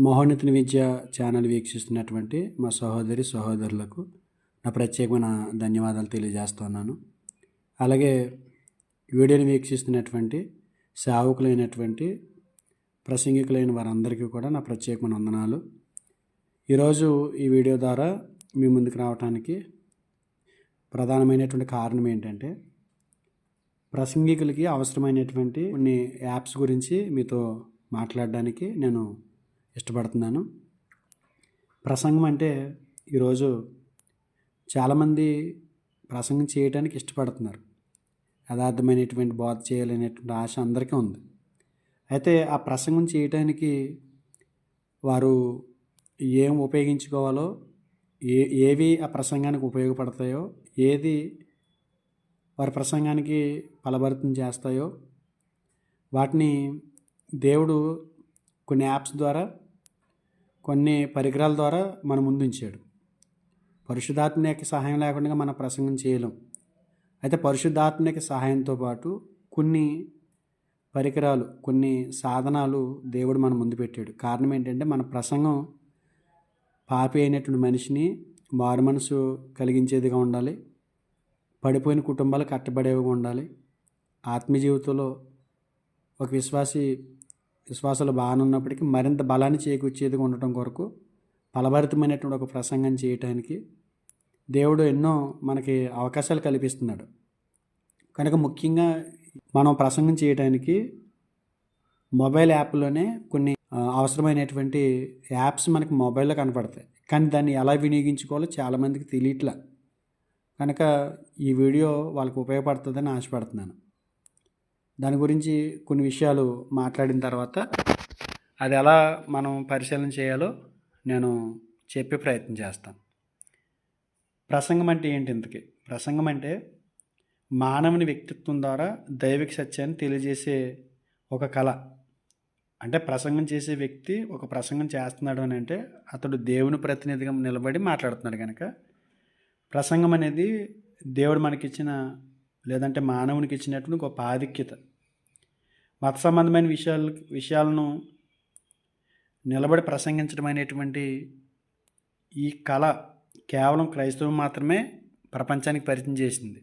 మహోన్నత విద్య ఛానల్ వీక్షిస్తున్నటువంటి మా సహోదరులకు నా ప్రత్యేకమైన ధన్యవాదాలు తెలియజేస్తున్నాను. అలాగే వీడియోని వీక్షిస్తున్నటువంటి సేవకులైనటువంటి ప్రసంగికులైన వారందరికీ కూడా నా ప్రత్యేకమైన వందనాలు. ఈరోజు ఈ వీడియో ద్వారా మీ ముందుకు రావడానికి ప్రధానమైనటువంటి కారణం ఏంటంటే, ప్రసంగికులకి అవసరమైనటువంటి కొన్ని యాప్స్ గురించి మీతో మాట్లాడడానికి నేను ఇష్టపడుతున్నాను. ప్రసంగం అంటే ఈరోజు చాలామంది ప్రసంగం చేయడానికి ఇష్టపడుతున్నారు. యథార్థమైనటువంటి బోధ చేయాలనేటువంటి ఆశ అందరికీ ఉంది. అయితే ఆ ప్రసంగం చేయటానికి వారు ఏం ఉపయోగించుకోవాలో, ఏవి ఆ ప్రసంగానికి ఉపయోగపడతాయో, ఏది వారి ప్రసంగానికి ఫలభరితం చేస్తాయో వాటిని దేవుడు కొన్ని యాప్స్ ద్వారా, కొన్ని పరికరాల ద్వారా మన ముందు ఉంచాడు. పరిశుద్ధాత్మ యొక్క సహాయం లేకుండా మన ప్రసంగం చేయలేం. అయితే పరిశుద్ధాత్మ యొక్క సహాయంతో పాటు కొన్ని పరికరాలు, కొన్ని సాధనాలు దేవుడు మన ముందు పెట్టాడు. కారణం ఏంటంటే, మన ప్రసంగం పాపి అయినటువంటి మనిషిని మారు మనసు కలిగించేదిగా ఉండాలి, పడిపోయిన కుటుంబాలు కట్టబడేవిగా ఉండాలి, ఆత్మీయ జీవితంలో ఒక విశ్వాసాలు బాగానే ఉన్నప్పటికీ మరింత బలాన్ని చేకూర్చేదిగా ఉండటం కొరకు ఫలభరితమైనటువంటి ఒక ప్రసంగం చేయటానికి దేవుడు ఎన్నో మనకి అవకాశాలు కల్పిస్తున్నాడు. కనుక ముఖ్యంగా మనం ప్రసంగం చేయడానికి మొబైల్ యాప్లోనే కొన్ని అవసరమైనటువంటి యాప్స్ మనకి మొబైల్లో కనపడతాయి. కానీ దాన్ని ఎలా వినియోగించుకోవాలో చాలామందికి తెలియట్లా. కనుక ఈ వీడియో వాళ్ళకు ఉపయోగపడుతుందని ఆశపడుతున్నాను. దాని గురించి కొన్ని విషయాలు మాట్లాడిన తర్వాత అది ఎలా మనం పరిశీలన చేయాలో నేను చెప్పే ప్రయత్నం చేస్తాను. ప్రసంగం అంటే ఏంటి? ఇంతకీ ప్రసంగం అంటే మానవుని వ్యక్తిత్వం ద్వారా దైవిక సత్యాన్ని తెలియజేసే ఒక కళ. అంటే ప్రసంగం చేసే వ్యక్తి ఒక ప్రసంగం చేస్తున్నాడు అని అంటే అతడు దేవుని ప్రతినిధిగా నిలబడి మాట్లాడుతున్నాడు. కనుక ప్రసంగం అనేది దేవుడు మనకిచ్చిన, లేదంటే మానవునికి ఇచ్చినటువంటి గొప్ప ఆధిక్యత. మత సంబంధమైన విషయాలను నిలబడి ప్రసంగించడం అనేటువంటి ఈ కళ కేవలం క్రైస్తవం మాత్రమే ప్రపంచానికి పరిచయం చేసింది.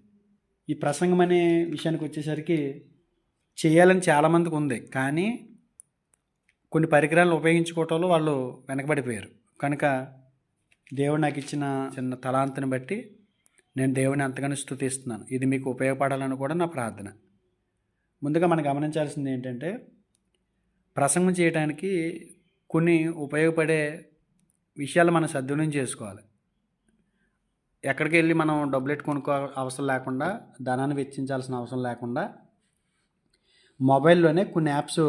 ఈ ప్రసంగం అనే విషయానికి వచ్చేసరికి చేయాలని చాలామందికి ఉంది, కానీ కొన్ని పరికరాలను ఉపయోగించుకోవటంలో వాళ్ళు వెనకబడిపోయారు. కనుక దేవుడు నాకు ఇచ్చిన చిన్న తలాంతుని బట్టి నేను దేవుని అంతగానో స్తుతిస్తున్నాను. ఇది మీకు ఉపయోగపడాలని కూడా నా ప్రార్థన. ముందుగా మనం గమనించాల్సింది ఏంటంటే, ప్రసంగం చేయడానికి కొన్ని ఉపయోగపడే విషయాలు మనం సద్వినియోగం చేసుకోవాలి. ఎక్కడికి వెళ్ళి మనం డబ్బులు ఎట్టు కొనుక్కో అవసరం లేకుండా, ధనాన్ని వెచ్చించాల్సిన అవసరం లేకుండా మొబైల్లోనే కొన్ని యాప్స్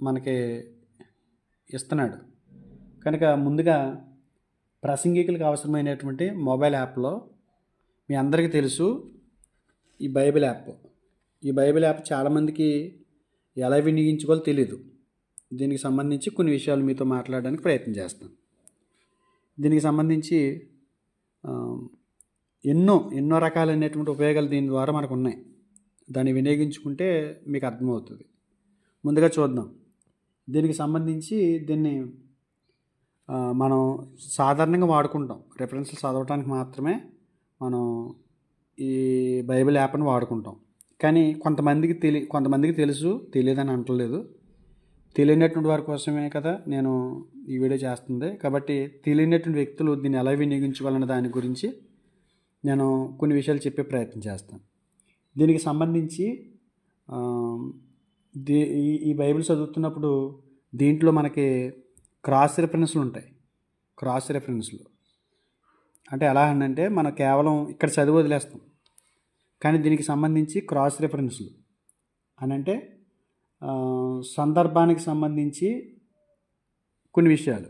మనకి ఇస్తున్నాడు. కనుక ముందుగా ప్రసంగికులకు అవసరమైనటువంటి మొబైల్ యాప్లో మీ అందరికీ తెలుసు ఈ బైబిల్ యాప్. ఈ బైబిల్ యాప్ చాలామందికి ఎలా వినియోగించుకోవాలో తెలీదు. దీనికి సంబంధించి కొన్ని విషయాలు మీతో మాట్లాడడానికి ప్రయత్నం చేస్తాను. దీనికి సంబంధించి ఎన్నో రకాలైనటువంటి ఉపయోగాలు దీని ద్వారా మనకు ఉన్నాయి. దాన్ని వినియోగించుకుంటే మీకు అర్థమవుతుంది. ముందుగా చూద్దాం. దీనికి సంబంధించి దీన్ని మనం సాధారణంగా వాడుకుంటాం. రెఫరెన్స్లు చదవడానికి మాత్రమే మనం ఈ బైబిల్ యాప్ని వాడుకుంటాం. కానీ కొంతమందికి తెలుసు, తెలియదని అంటలేదు. తెలియనటువంటి వారి కోసమే కదా నేను ఈ వీడియో చేస్తుంది. కాబట్టి తెలియనటువంటి వ్యక్తులు దీన్ని ఎలా వినియోగించుకోవాలనే దాని గురించి నేను కొన్ని విషయాలు చెప్పే ప్రయత్నం చేస్తాను. దీనికి సంబంధించి ఈ బైబిల్ చదువుతున్నప్పుడు దీంట్లో మనకి క్రాస్ రెఫరెన్స్లు ఉంటాయి. క్రాస్ రెఫరెన్స్లు అంటే ఎలా అంటే మనం కేవలం ఇక్కడ చదివి వదిలేస్తాం, కానీ దీనికి సంబంధించి క్రాస్ రెఫరెన్స్లు అని అంటే సందర్భానికి సంబంధించి కొన్ని విషయాలు.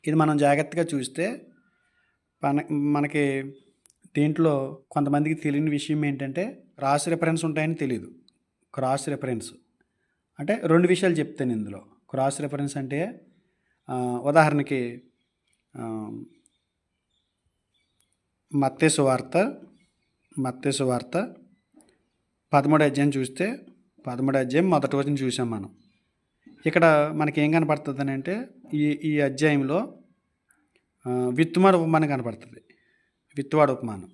ఇది మనం జాగ్రత్తగా చూస్తే మనకి దీంట్లో కొంతమందికి తెలియని విషయం ఏంటంటే, క్రాస్ రెఫరెన్స్ ఉంటాయని తెలియదు. క్రాస్ రెఫరెన్స్ అంటే రెండు విషయాలు చెప్తాను ఇందులో. క్రాస్ రెఫరెన్స్ అంటే ఉదాహరణకి మత్తయి సువార్త 13వ అధ్యాయం చూస్తే 13వ అధ్యాయం మొదటి వచనం చూసాం మనం. ఇక్కడ మనకేం కనపడుతుంది అంటే ఈ అధ్యాయంలో విత్తువాడు ఉపమానం కనపడుతుంది. విత్తువాడు ఉపమానం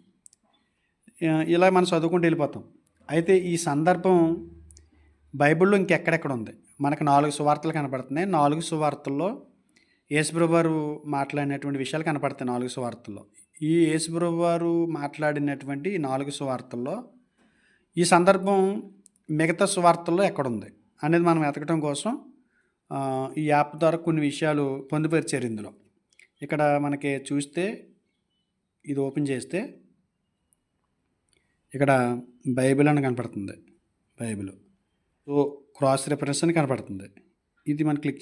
ఇలా మనం చదువుకుంటూ వెళ్ళిపోతాం. అయితే ఈ సందర్భం బైబిల్లో ఇంకెక్కడెక్కడ ఉంది. మనకు 4 సువార్తలు కనపడుతున్నాయి. 4 సువార్తల్లో యేసుప్రభు వారు మాట్లాడినటువంటి విషయాలు కనపడతాయి. 4 సువార్తల్లో ఈ యేసుప్రభు వారు మాట్లాడినటువంటి 4 సువార్తల్లో ఈ సందర్భం మిగతా సువార్తల్లో ఎక్కడుంది అనేది మనం వెతకడం కోసం ఈ యాప్ ద్వారా కొన్ని విషయాలు పొందుపరిచారు ఇందులో. ఇక్కడ మనకి చూస్తే ఇది ఓపెన్ చేస్తే ఇక్కడ బైబిల్ అని కనపడుతుంది. బైబిల్ సో క్రాస్ రెఫరెన్స్ అని కనపడుతుంది. ఇది మనం క్లిక్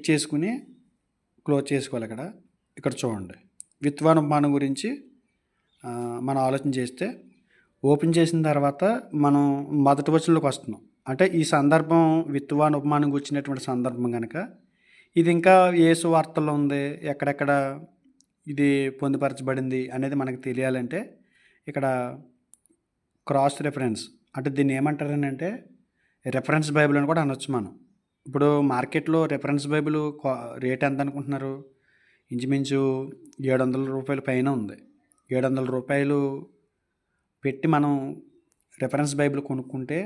చేసుకుని క్లోజ్ చేసుకోవాలి. ఇక్కడ చూడండి, విత్వాన్ ఉపమానం గురించి మనం ఆలోచన చేస్తే ఓపెన్ చేసిన తర్వాత మనం మొదటి వచనంలోకి వస్తున్నాం. అంటే ఈ సందర్భం విత్వాన్ ఉపమానం గురించినటువంటి సందర్భం కనుక ఇది ఇంకా ఏ సువార్తల్లో ఉంది, ఎక్కడెక్కడ ఇది పొందుపరచబడింది అనేది మనకు తెలియాలంటే ఇక్కడ క్రాస్ రెఫరెన్స్ అంటే దీన్ని ఏమంటారనంటే రెఫరెన్స్ బైబిల్ అని కూడా అనొచ్చు మనం. ఇప్పుడు మార్కెట్లో రెఫరెన్స్ బైబిల్ రేట్ ఎంత అనుకుంటున్నారు? ఇంచుమించు 700 రూపాయల పైన ఉంది. 700 రూపాయలు పెట్టి మనం రెఫరెన్స్ బైబిల్ కొనుక్కుంటే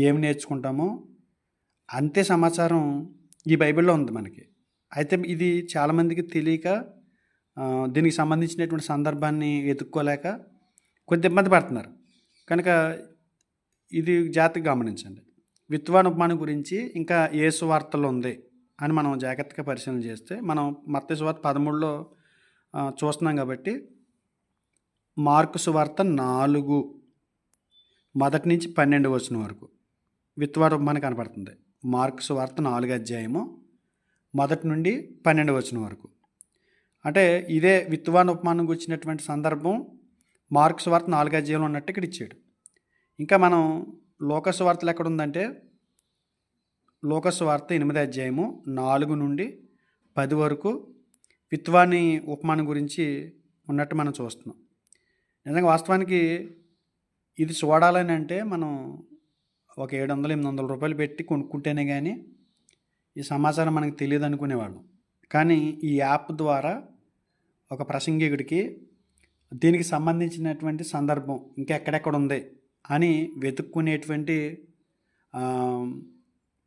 ఏమి నేర్చుకుంటామో అంతే సమాచారం ఈ బైబిల్లో ఉంది మనకి. అయితే ఇది చాలామందికి తెలియక దీనికి సంబంధించినటువంటి సందర్భాన్ని వెతుక్కోలేక కొంత ఇబ్బంది పడుతున్నారు. కనుక ఇది జాగ్రత్తగా గమనించండి. విత్వాన్ ఉపమానం గురించి ఇంకా ఏ సువార్తలో ఉంది అని మనం జాగ్రత్తగా పరిశీలన చేస్తే మనం మత్తయి సువార్త 13లో చూస్తున్నాం. కాబట్టి మార్కు సువార్త 4 మొదటి నుంచి 12 వచనం వరకు విత్వాన్ ఉపమానం కనపడుతుంది. మార్కు సువార్త 4 అధ్యాయము మొదటి నుండి 12 వచనం వరకు. అంటే ఇదే విత్వాన్ ఉపమానం గురించినటువంటి సందర్భం మార్కు సువార్త 4 అధ్యాయంలో ఉన్నట్టు ఇక్కడ ఇచ్చాడు. ఇంకా మనం లూకా సువార్తలు ఎక్కడ ఉందంటే లూకా సువార్త 8 అధ్యాయము 4 నుండి 10 వరకు విత్వాని ఉపమానం గురించి ఉన్నట్టు మనం చూస్తున్నాం. నిజంగా వాస్తవానికి ఇది చూడాలని అంటే మనం ఒక 700-800 రూపాయలు పెట్టి కొనుక్కుంటేనే కానీ ఈ సమాచారం మనకు తెలియదు అనుకునేవాళ్ళం. కానీ ఈ యాప్ ద్వారా ఒక ప్రసంగికుడికి దీనికి సంబంధించినటువంటి సందర్భం ఇంకెక్కడెక్కడ ఉంది అని వెతుక్కునేటువంటి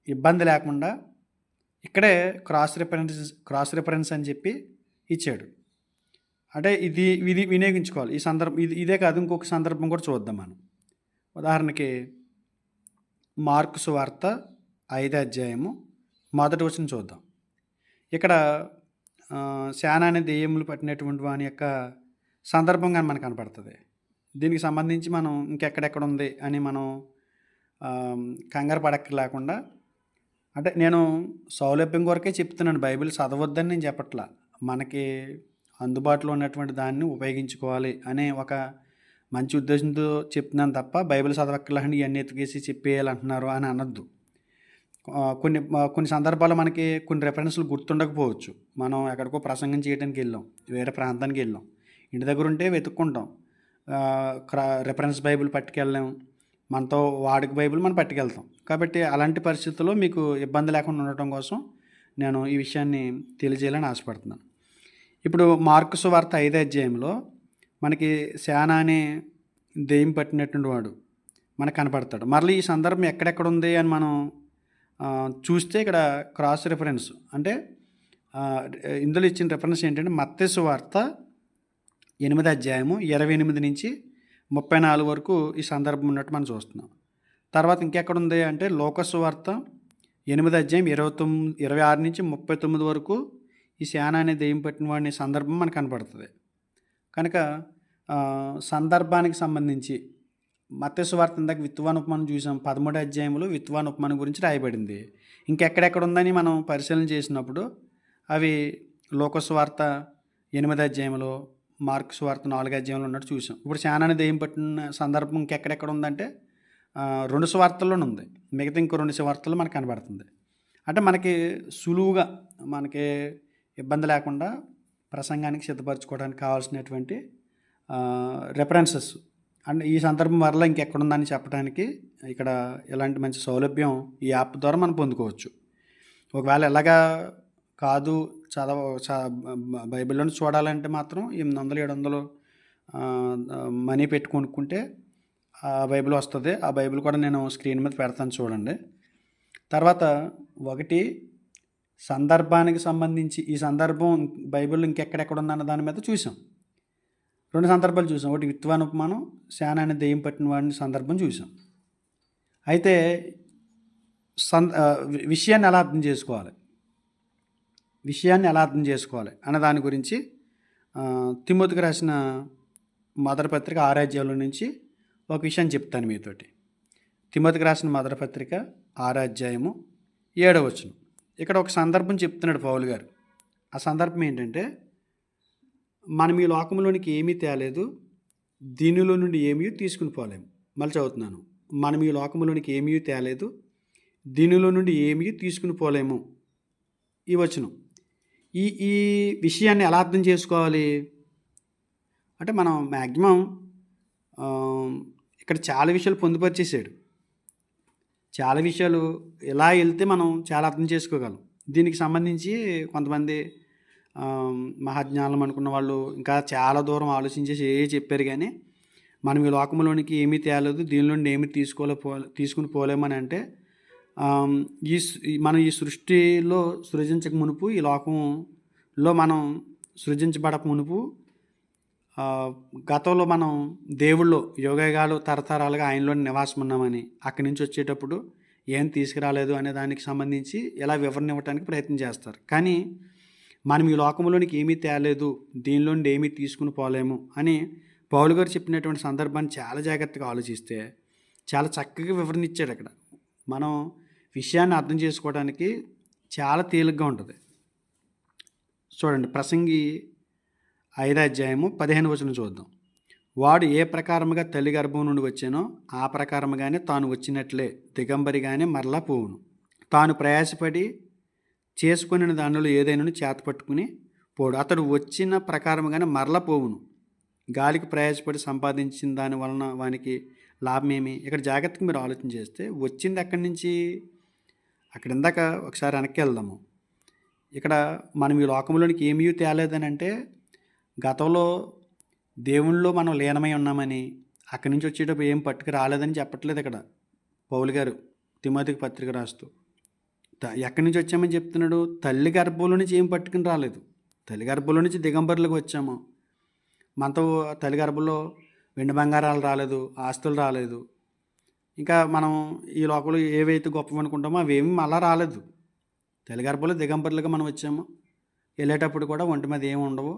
ఇబ్బంది లేకుండా ఇక్కడే క్రాస్ రిఫరెన్స్ అని చెప్పి ఇచ్చాడు. అంటే ఇది వినియోగించుకోవాలి. ఈ సందర్భం ఇదే కాదు, ఇంకొక సందర్భం కూడా చూద్దాం మనం. ఉదాహరణకి మార్కు సువార్త 5 అధ్యాయము మొదటి వచనం చూద్దాం. ఇక్కడ శానా అనే దెయ్యములు పట్టినటువంటి వాని యొక్క సందర్భంగా మనకు కనపడుతుంది. దీనికి సంబంధించి మనం ఇంకెక్కడెక్కడ ఉంది అని మనం కంగారు పడక్కర్లేకుండా, అంటే నేను సౌలభ్యం కొరకే చెప్తున్నాను, బైబిల్ చదవద్దని నేను చెప్పట్లా. మనకి అందుబాటులో ఉన్నటువంటి దాన్ని ఉపయోగించుకోవాలి అనే ఒక మంచి ఉద్దేశంతో చెప్తున్నాను తప్ప బైబిల్ చదవక్కర్లేండి ఇవన్నీ ఎత్తుకేసి చెప్పేయాలంటున్నారు అని అనొద్దు. కొన్ని సందర్భాల్లో మనకి కొన్ని రెఫరెన్స్లు గుర్తుండకపోవచ్చు. మనం ఎక్కడికో ప్రసంగం చేయడానికి వెళ్ళాం, వేరే ప్రాంతానికి వెళ్ళాం, ఇంటి దగ్గర ఉంటే వెతుక్కుంటాం, రెఫరెన్స్ బైబిల్ పట్టుకెళ్ళాం, మనతో వాడుక బైబిల్ మనం పట్టుకెళ్తాం. కాబట్టి అలాంటి పరిస్థితుల్లో మీకు ఇబ్బంది లేకుండా ఉండటం కోసం నేను ఈ విషయాన్ని తెలియజేయాలని ఆశపడుతున్నాను. ఇప్పుడు మార్కు సువార్త 5 అధ్యాయంలో మనకి శానా అనే దెయ్యం పట్టినటువంటి వాడు మనకు కనపడతాడు. మళ్ళీ ఈ సందర్భం ఎక్కడెక్కడ ఉంది అని మనం చూస్తే ఇక్కడ క్రాస్ రిఫరెన్స్ అంటే ఇందులో ఇచ్చిన రిఫరెన్స్ ఏంటంటే మత్తయి సువార్త 8 అధ్యాయము 28 నుంచి 34 వరకు ఈ సందర్భం ఉన్నట్టు మనం చూస్తున్నాం. తర్వాత ఇంకెక్కడ ఉంది అంటే లూకా సువార్త 8 అధ్యాయం 26 నుంచి 39 వరకు ఈ శానా అనే దెయ్యం పట్టిన వాడిని సందర్భం మనకు కనపడుతుంది. కనుక సందర్భానికి సంబంధించి మత్తయి సువార్త ఇందాక విత్వాన్ ఉపమానం చూసాం, 13 అధ్యాయంలో విత్వాన్ ఉపమానం గురించి రాయబడింది. ఇంకెక్కడెక్కడ ఉందని మనం పరిశీలన చేసినప్పుడు అవి లూకా సువార్త 8 అధ్యాయంలో, మార్కు సువార్త 4 అధ్యాయంలో ఉన్నట్టు చూసాం. ఇప్పుడు శానా అనే దెయ్యం పట్టిన సందర్భం ఇంకెక్కడెక్కడ ఉందంటే 2 సువార్తల్లోనే ఉంది, మిగతా ఇంకో 2 సువార్తల్లో మనకు కనబడుతుంది. అంటే మనకి సులువుగా మనకి ఇబ్బంది లేకుండా ప్రసంగానికి సిద్ధపరచుకోవడానికి కావాల్సినటువంటి రెఫరెన్సెస్ అండ్ ఈ సందర్భం వల్ల ఇంకెక్కడుందని చెప్పడానికి ఇక్కడ ఇలాంటి మంచి సౌలభ్యం ఈ యాప్ ద్వారా మనం పొందుకోవచ్చు. ఒకవేళ ఎలాగా కాదు బైబిల్లోని చూడాలంటే మాత్రం 800, 700 మనీ పెట్టి కొనుక్కుంటే ఆ బైబిల్ వస్తుంది. ఆ బైబిల్ కూడా నేను స్క్రీన్ మీద పెడతాను చూడండి. తర్వాత ఒకటి సందర్భానికి సంబంధించి ఈ సందర్భం బైబిల్లో ఇంకెక్కడెక్కడ ఉందన్న దాని మీద చూసాం. 2 సందర్భాలు చూసాం. ఒకటి విత్వాన్ ఉపమానం, శాన అనే దెయ్యం పట్టిన వాడిని సందర్భం చూసాం. అయితే విషయాన్ని ఎలా అర్థం చేసుకోవాలి అన్న దాని గురించి తిమోతికి రాసిన మొదటి పత్రిక 6 అధ్యాయంలో నుంచి ఒక విషయాన్ని చెప్తాను మీతోటి. తిమోతికి రాసిన మొదటి పత్రిక 6 అధ్యాయము 7వ వచనం. ఇక్కడ ఒక సందర్భం చెప్తున్నాడు పౌలు గారు. ఆ సందర్భం ఏంటంటే, మనం ఈ లోకంలోనికి ఏమీ తేలేదు, దీనిలో నుండి ఏమీ తీసుకుని పోలేము. మళ్ళీ చదువుతున్నాను. మనం ఈ లోకంలోనికి ఏమీ తేలేదు, దీనిలో నుండి ఏమీ తీసుకుని పోలేము. ఈ వచనం ఈ ఈ విషయాన్ని ఎలా అర్థం చేసుకోవాలి అంటే, మనం మ్యాక్సిమం ఇక్కడ చాలా విషయాలు పొందుపరిచేసాడు. చాలా విషయాలు ఎలా వెళ్తే మనం చాలా అర్థం చేసుకోగలం. దీనికి సంబంధించి కొంతమంది మహాజ్ఞానం అనుకున్న వాళ్ళు ఇంకా చాలా దూరం ఆలోచించేసి చెప్పారు. కానీ మనం ఈ లోకంలోనికి ఏమీ తేలేదు, దీని నుండి ఏమీ తీసుకుని పోలేమని అంటే, మనం ఈ సృష్టిలో సృజించక మునుపు, ఈ లోకంలో మనం సృజించబడక మునుపు గతంలో మనం దేవుళ్ళు యోగయుగాలు తరతరాలుగా ఆయనలో నివాసం ఉన్నామని, అక్కడి నుంచి వచ్చేటప్పుడు ఏం తీసుకురాలేదు అనే దానికి సంబంధించి ఎలా వివరణ ఇవ్వడానికి ప్రయత్నం చేస్తారు. కానీ మనం ఈ లోకంలోనికి ఏమీ తేలేదు, దీనిలో నుండి ఏమీ తీసుకుని పోలేము అని పౌలు గారు చెప్పినటువంటి సందర్భాన్ని చాలా జాగ్రత్తగా ఆలోచిస్తే చాలా చక్కగా వివరణ ఇచ్చాడు. అక్కడ మనం విషయాన్ని అర్థం చేసుకోవడానికి చాలా తేలిగ్గా ఉంటుంది. చూడండి, ప్రసంగి 5వ అధ్యాయము 15వ వచనం చూద్దాం. వాడు ఏ ప్రకారముగా తల్లి గర్భం నుండి వచ్చానో ఆ ప్రకారముగానే తాను వచ్చినట్లే దిగంబరిగానే మరలా పోవును. తాను ప్రయాసపడి చేసుకుని దానిలో ఏదైనా చేతపట్టుకుని పోడు. అతడు వచ్చిన ప్రకారముగానే మరలా పోవును. గాలికి ప్రయాసపడి సంపాదించిన దాని వలన వానికి లాభమేమి? ఇక్కడ జాగ్రత్తగా మీరు ఆలోచన చేస్తే వచ్చింది ఎక్కడి నుంచి? అక్కడ ఇందాక ఒకసారి వెనక్కి వెళ్దాము. ఇక్కడ మనం ఈ లోకంలోనికి ఏమీ తేలేదని అంటే, గతంలో దేవుళ్ళలో మనం లీనమై ఉన్నామని, అక్కడి నుంచి వచ్చేటప్పుడు ఏం పట్టుకు రాలేదని చెప్పట్లేదు ఇక్కడ పౌలు గారు తిమోతికి పత్రిక రాస్తూ. ఎక్కడి నుంచి వచ్చామని చెప్తున్నాడు? తల్లి గర్భంలో నుంచి ఏం పట్టుకుని రాలేదు. తల్లి గర్భంలో నుంచి దిగంబరులకు వచ్చాము. మనతో తల్లి గర్భంలో వెండి బంగారాలు రాలేదు, ఆస్తులు రాలేదు. ఇంకా మనం ఈ లోకంలో ఏవైతే గొప్పవనుకుంటామో అవేమీ అలా రాలేదు. తల్లి గర్భంలో దిగంబరులుగా మనం వచ్చాము. వెళ్ళేటప్పుడు కూడా ఒంటి మీద ఏమి ఉండవు,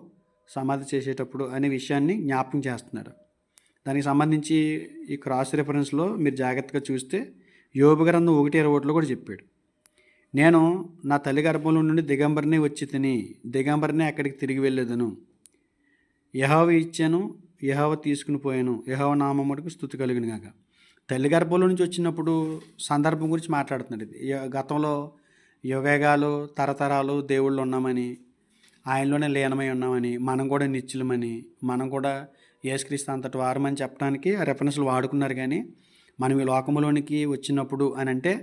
సమాధి చేసేటప్పుడు అనే విషయాన్ని జ్ఞాపకం చేస్తున్నాడు. దానికి సంబంధించి ఈ క్రాస్ రిఫరెన్స్లో మీరు జాగ్రత్తగా చూస్తే యోబు గ్రంథం 1:21 కూడా చెప్పాడు. నేను నా తల్లి గర్భంలో నుండి దిగంబరిని వచ్చి తిని దిగంబరిని అక్కడికి తిరిగి వెళ్ళేదను. యెహోవా ఇచ్చాను, యెహోవా తీసుకుని పోయాను, యెహోవా నామమునకు స్తుతి కలుగును గాక. తల్లి గర్భంలో నుంచి వచ్చినప్పుడు సందర్భం గురించి మాట్లాడుతున్నాడు. ఇది గతంలో యుగయుగాలు తరతరాలు దేవుళ్ళు ఉన్నామని, ఆయనలోనే లీనమై ఉన్నామని, మనం కూడా నిత్యులమని, మనం కూడా యేసుక్రీస్తు అంతటి వారమని చెప్పడానికి ఆ రెఫరెన్స్లు వాడుకున్నారు. కానీ మనం ఈ లోకంలోనికి వచ్చినప్పుడు అని అంటే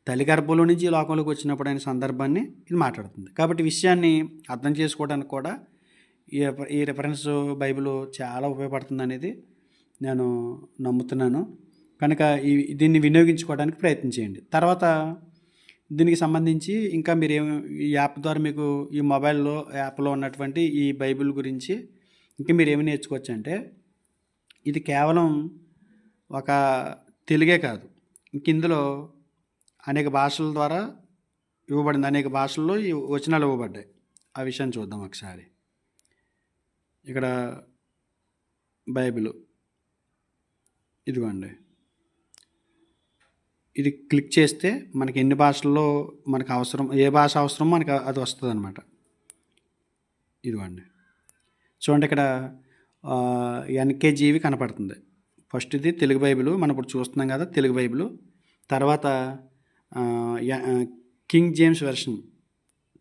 తల్లి గర్భంలో నుంచి ఈ లోకంలోకి వచ్చినప్పుడు అనే సందర్భాన్ని ఇది మాట్లాడుతుంది. కాబట్టి విషయాన్ని అర్థం చేసుకోవడానికి కూడా ఈ రెఫరెన్స్ బైబిల్ చాలా ఉపయోగపడుతుంది అనేది నేను నమ్ముతున్నాను. కనుక దీన్ని వినియోగించుకోవడానికి ప్రయత్నం చేయండి. తర్వాత దీనికి సంబంధించి ఇంకా మీరు ఈ యాప్ ద్వారా మీకు ఈ మొబైల్లో యాప్లో ఉన్నటువంటి ఈ బైబిల్ గురించి ఇంకా మీరు ఏమి నేర్చుకోవచ్చు అంటే, ఇది కేవలం ఒక తెలుగే కాదు, ఇంక ఇందులో అనేక భాషల ద్వారా ఇవ్వబడింది. అనేక భాషల్లో ఈ వచనాలు ఇవ్వబడ్డాయి. ఆ విషయాన్ని చూద్దాం ఒకసారి. ఇక్కడ బైబిల్ ఇదిగోండి, ఇది క్లిక్ చేస్తే మనకి ఎన్ని భాషల్లో మనకు అవసరం, ఏ భాష అవసరమో మనకి అది వస్తుంది అనమాట. ఇదిగోండి చూడండి, ఇక్కడ NKJV కనపడుతుంది. ఫస్ట్ ఇది తెలుగు బైబిల్, మనం ఇప్పుడు చూస్తున్నాం కదా తెలుగు బైబిల్. తర్వాత కింగ్ జేమ్స్ వెర్షన్,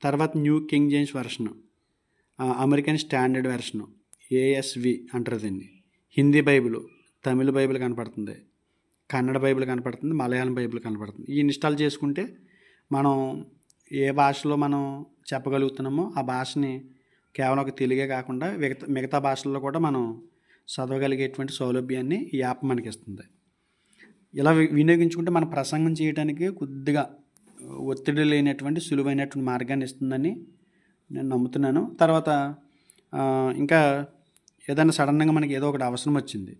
తర్వాత new king James version, American standard version ASV అంటారు దీన్ని, హిందీ బైబిల్, తమిళ బైబిల్ కనపడుతుంది, కన్నడ బైబిల్ కనపడుతుంది, మలయాళం బైబిల్ కనపడుతుంది. ఈ ఇన్స్టాల్ చేసుకుంటే మనం ఏ భాషలో మనం చెప్పగలుగుతున్నామో ఆ భాషని కేవలం ఒక తెలుగే కాకుండా మిగతా భాషల్లో కూడా మనం చదవగలిగేటువంటి సౌలభ్యాన్ని ఈ యాప్ మనకి ఇస్తుంది. ఇలా వినియోగించుకుంటే మన ప్రసంగం చేయడానికి కొద్దిగా ఒత్తిడి లేనటువంటి సులువైనటువంటి మార్గాన్ని ఇస్తుందని నేను నమ్ముతున్నాను. తర్వాత ఇంకా ఏదైనా సడన్గా మనకి ఏదో ఒకటి అవసరం వచ్చింది,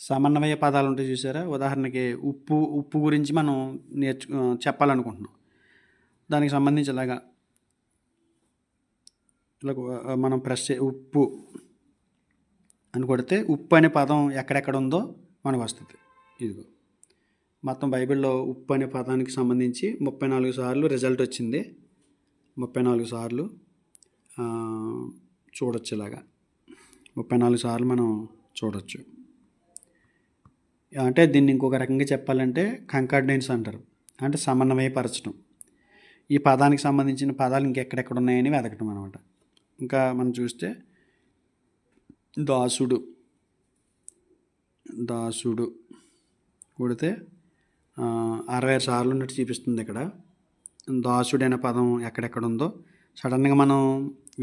సమన్వయ పదాలు ఉంటాయి చూసారా, ఉదాహరణకి ఉప్పు గురించి మనం చెప్పాలనుకుంటున్నాం. దానికి సంబంధించి ఇలా మనం ఉప్పు అని కొడితే ఉప్పు అనే పదం ఎక్కడెక్కడ ఉందో మనకు వస్తుంది. ఇదిగో మొత్తం బైబిల్లో ఉప్పు అనే పదానికి సంబంధించి 34 సార్లు రిజల్ట్ వచ్చింది. 34 సార్లు చూడొచ్చు. ఇలాగా 34 సార్లు మనం చూడొచ్చు. అంటే దీన్ని ఇంకొక రకంగా చెప్పాలంటే కంకార్డెన్స్ అంటారు, అంటే సమన్వయపరచడం. ఈ పదానికి సంబంధించిన పదాలు ఇంకెక్కడెక్కడ ఉన్నాయని వెతకటం అనమాట. ఇంకా మనం చూస్తే దాసుడు కొడితే 66 సార్లు ఉన్నట్టు చూపిస్తుంది. ఇక్కడ దాసుడు అనే పదం ఎక్కడెక్కడ ఉందో సడన్గా మనం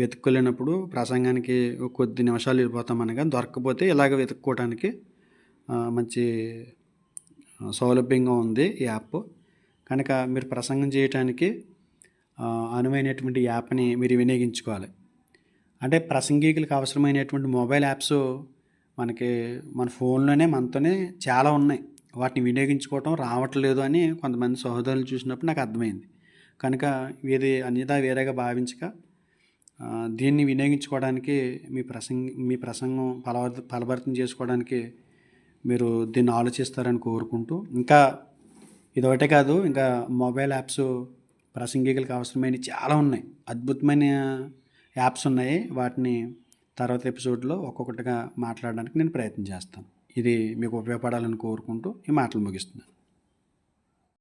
వెతుక్కోలేనప్పుడు ప్రసంగానికి కొద్ది నిమిషాలు వెళ్ళిపోతాం అనగా దొరకకపోతే ఇలాగ వెతుక్కోవడానికి మంచి సౌలభ్యంగా ఉంది ఈ యాప్. కనుక మీరు ప్రసంగం చేయడానికి అనువైనటువంటి యాప్ని మీరు వినియోగించుకోవాలి. అంటే ప్రసంగికులకు అవసరమైనటువంటి మొబైల్ యాప్స్ మనకి మన ఫోన్లోనే మనతోనే చాలా ఉన్నాయి. వాటిని వినియోగించుకోవటం రావట్లేదు అని కొంతమంది సహోదరులు చూసినప్పుడు నాకు అర్థమైంది. కనుక ఇది అన్యథా వేరేగా భావించక దీన్ని వినియోగించుకోవడానికి మీ ప్రసంగం ఫలభరితం చేసుకోవడానికి మీరు దీన్ని ఆలోచిస్తారని కోరుకుంటూ, ఇంకా ఇదొకటే కాదు, ఇంకా మొబైల్ యాప్స్ ప్రసంగికులకు అవసరమైనవి చాలా ఉన్నాయి, అద్భుతమైన యాప్స్ ఉన్నాయి. వాటిని తర్వాత ఎపిసోడ్లో ఒక్కొక్కటిగా మాట్లాడడానికి నేను ప్రయత్నం చేస్తాను. ఇది మీకు ఉపయోగపడాలని కోరుకుంటూ ఈ మాటలు ముగిస్తున్నాను.